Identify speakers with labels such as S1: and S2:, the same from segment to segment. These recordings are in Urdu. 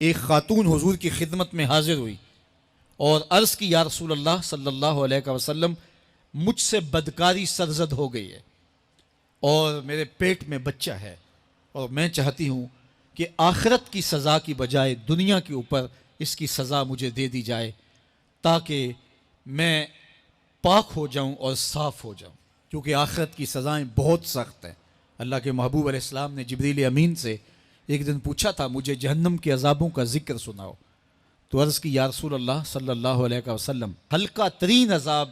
S1: ایک خاتون حضور کی خدمت میں حاضر ہوئی اور عرض کی یا رسول اللہ صلی اللہ علیہ وسلم مجھ سے بدکاری سرزد ہو گئی ہے اور میرے پیٹ میں بچہ ہے اور میں چاہتی ہوں کہ آخرت کی سزا کی بجائے دنیا کے اوپر اس کی سزا مجھے دے دی جائے تاکہ میں پاک ہو جاؤں اور صاف ہو جاؤں، کیونکہ آخرت کی سزائیں بہت سخت ہیں۔ اللہ کے محبوب علیہ السلام نے جبریل امین سے ایک دن پوچھا تھا مجھے جہنم کے عذابوں کا ذکر سناؤ، تو عرض کی یا رسول اللہ صلی اللہ علیہ وسلم ہلکا ترین عذاب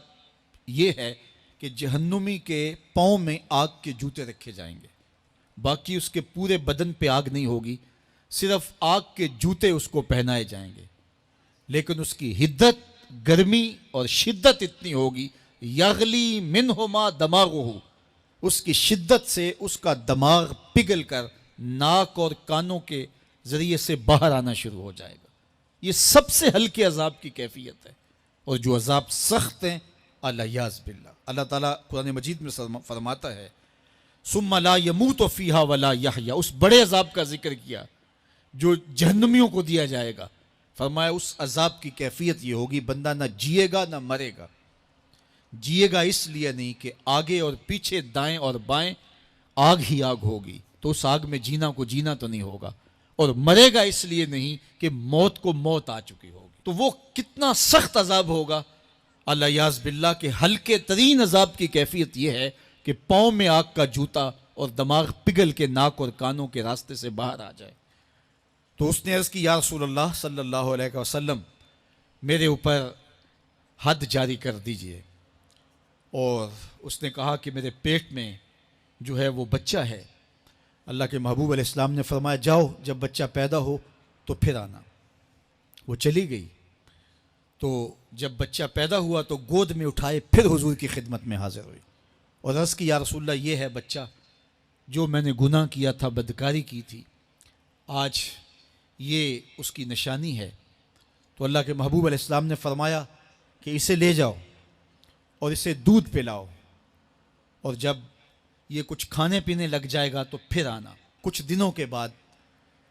S1: یہ ہے کہ جہنمی کے پاؤں میں آگ کے جوتے رکھے جائیں گے، باقی اس کے پورے بدن پہ آگ نہیں ہوگی، صرف آگ کے جوتے اس کو پہنائے جائیں گے، لیکن اس کی حدت، گرمی اور شدت اتنی ہوگی یغلی منہما دماغہ، اس کی شدت سے اس کا دماغ پگھل کر ناک اور کانوں کے ذریعے سے باہر آنا شروع ہو جائے گا۔ یہ سب سے ہلکے عذاب کی کیفیت ہے، اور جو عذاب سخت ہیں الیاذ باللہ، اللہ تعالیٰ قرآن مجید میں فرماتا ہے ثم لا يموت فیہا ولا یحیا، اس بڑے عذاب کا ذکر کیا جو جہنمیوں کو دیا جائے گا، فرمایا اس عذاب کی کیفیت یہ ہوگی بندہ نہ جیے گا نہ مرے گا۔ جیے گا اس لیے نہیں کہ آگے اور پیچھے دائیں اور بائیں آگ ہی آگ ہوگی، تو اس آگ میں جینا کو جینا تو نہیں ہوگا، اور مرے گا اس لیے نہیں کہ موت کو موت آ چکی ہوگی۔ تو وہ کتنا سخت عذاب ہوگا الیاذ باللہ کہ ہلکے ترین عذاب کی کیفیت یہ ہے کہ پاؤں میں آگ کا جوتا اور دماغ پگھل کے ناک اور کانوں کے راستے سے باہر آ جائے۔ تو اس نے عرض کی یا رسول اللہ صلی اللہ علیہ وسلم میرے اوپر حد جاری کر دیجئے، اور اس نے کہا کہ میرے پیٹ میں جو ہے وہ بچہ ہے۔ اللہ کے محبوب علیہ السلام نے فرمایا جاؤ جب بچہ پیدا ہو تو پھر آنا۔ وہ چلی گئی، تو جب بچہ پیدا ہوا تو گود میں اٹھائے پھر حضور کی خدمت میں حاضر ہوئی اور عرض کی یا رسول اللہ یہ ہے بچہ جو میں نے گناہ کیا تھا، بدکاری کی تھی، آج یہ اس کی نشانی ہے۔ تو اللہ کے محبوب علیہ السلام نے فرمایا کہ اسے لے جاؤ اور اسے دودھ پلاؤ، اور جب یہ کچھ کھانے پینے لگ جائے گا تو پھر آنا۔ کچھ دنوں کے بعد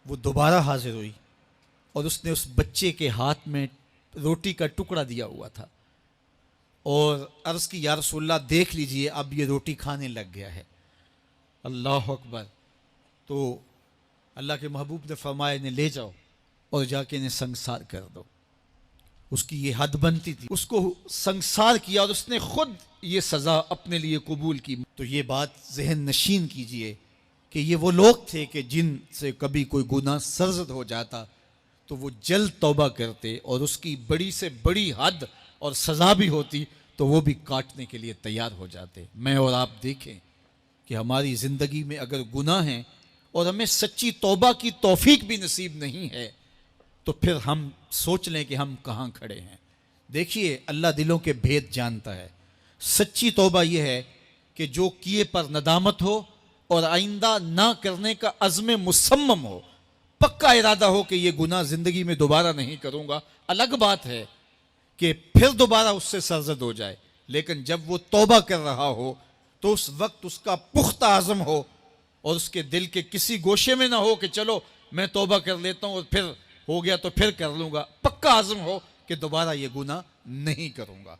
S1: وہ دوبارہ حاضر ہوئی اور اس نے اس بچے کے ہاتھ میں روٹی کا ٹکڑا دیا ہوا تھا، اور عرض کی یا رسول اللہ دیکھ لیجئے اب یہ روٹی کھانے لگ گیا ہے۔ اللہ اکبر۔ تو اللہ کے محبوب نے فرمایا انہیں لے جاؤ اور جا کے انہیں سنگسار کر دو۔ اس کی یہ حد بنتی تھی، اس کو سنگسار کیا اور اس نے خود یہ سزا اپنے لیے قبول کی۔ تو یہ بات ذہن نشین کیجئے کہ یہ وہ لوگ تھے کہ جن سے کبھی کوئی گناہ سرزد ہو جاتا تو وہ جلد توبہ کرتے، اور اس کی بڑی سے بڑی حد اور سزا بھی ہوتی تو وہ بھی کاٹنے کے لیے تیار ہو جاتے۔ میں اور آپ دیکھیں کہ ہماری زندگی میں اگر گناہ ہیں اور ہمیں سچی توبہ کی توفیق بھی نصیب نہیں ہے تو پھر ہم سوچ لیں کہ ہم کہاں کھڑے ہیں۔ دیکھیے اللہ دلوں کے بھید جانتا ہے۔ سچی توبہ یہ ہے کہ جو کیے پر ندامت ہو اور آئندہ نہ کرنے کا عزم مصمم ہو، پکا ارادہ ہو کہ یہ گناہ زندگی میں دوبارہ نہیں کروں گا۔ الگ بات ہے کہ پھر دوبارہ اس سے سرزد ہو جائے، لیکن جب وہ توبہ کر رہا ہو تو اس وقت اس کا پختہ عزم ہو اور اس کے دل کے کسی گوشے میں نہ ہو کہ چلو میں توبہ کر لیتا ہوں اور پھر ہو گیا تو پھر کر لوں گا۔ پکا عزم ہو کہ دوبارہ یہ گناہ نہیں کروں گا۔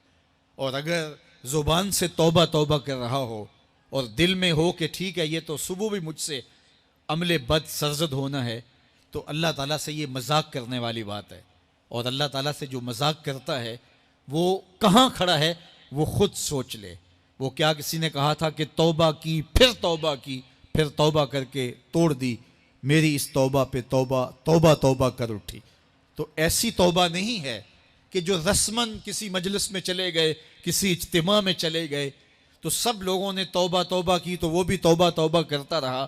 S1: اور اگر زبان سے توبہ توبہ کر رہا ہو اور دل میں ہو کہ ٹھیک ہے یہ تو صبح بھی مجھ سے عمل بد سرزد ہونا ہے، تو اللہ تعالیٰ سے یہ مذاق کرنے والی بات ہے، اور اللہ تعالیٰ سے جو مذاق کرتا ہے وہ کہاں کھڑا ہے وہ خود سوچ لے۔ وہ کیا کسی نے کہا تھا کہ توبہ کی پھر توبہ کر کے توڑ دی، میری اس توبہ پہ توبہ توبہ توبہ کر اٹھی۔ تو ایسی توبہ نہیں ہے کہ جو رسماً کسی مجلس میں چلے گئے، کسی اجتماع میں چلے گئے تو سب لوگوں نے توبہ توبہ کی تو وہ بھی توبہ توبہ کرتا رہا،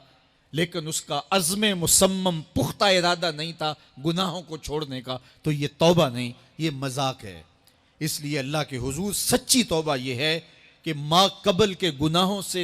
S1: لیکن اس کا عزم مصمم پختہ ارادہ نہیں تھا گناہوں کو چھوڑنے کا، تو یہ توبہ نہیں، یہ مذاق ہے۔ اس لیے اللہ کے حضور سچی توبہ یہ ہے کہ ما قبل کے گناہوں سے